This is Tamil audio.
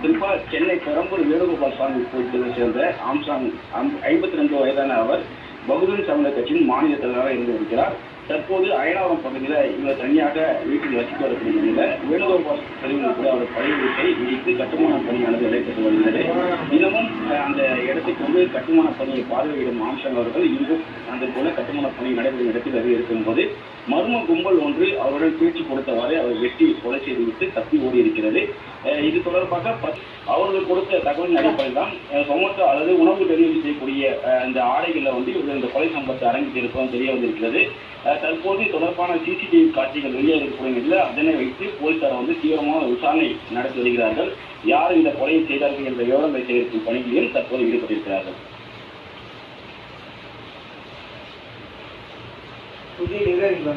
குறிப்பாக சென்னை பெரம்பூர் வேணுகோபால் சாமி கோயிலை சேர்ந்த ஆம்சாங் 52 வயதான அவர் பகுஜன் சமாஜ் கட்சியின் மாநில தலைவராக இருந்து வருகிறார். தற்போது அயனாவரம் பகுதியில் இவர் தனியாக வீட்டில் வசித்து வரக்கூடிய நிலையில் வேணுகோபால் தலைவர்கள் கூட அவர் பழைய வீட்டை இடித்து கட்டுமான பணியானது நடைபெற்று வருகிறது. தினமும் அந்த இடத்துக்கு வந்து கட்டுமான பணியை பார்வையிடும் ஆம்சாங் அவர்கள் இன்றும் அந்த போல கட்டுமான பணி நடைபெறும் இடத்தில் இருக்கும்போது மர்ம கும்பல் ஒன்று அவருடன் பேச்சு கொடுத்தவாறு அவர் வெட்டி கொலை செய்துவிட்டு தப்பி ஓடி இருக்கிறது. இது தொடர்பாக அவர்கள் கொடுத்த தகவலின் அடிப்படையில் தான் சொமோட்டோ அல்லது உணவு டெலிவரி செய்யக்கூடிய இந்த ஆடைகளில் வந்து இவர்கள் இந்த கொலை சம்பவத்தை அரங்கிட்டிருப்பதும் தெரிய வந்திருக்கிறது. தற்போது தொடர்பான சிசிடிவி காட்சிகள் வெளியே இருக்கக்கூடிய நிலையில் அதனை வைத்து போலீசார் வந்து தீவிரமான விசாரணை நடத்தி வருகிறார்கள். யார் இந்த கொலையை செய்தார்கள் என்ற விவரங்களை சேகரிக்கும் பணிகளிலும் தற்போது ஈடுபட்டிருக்கிறார்கள். புதிய நிகழ்வு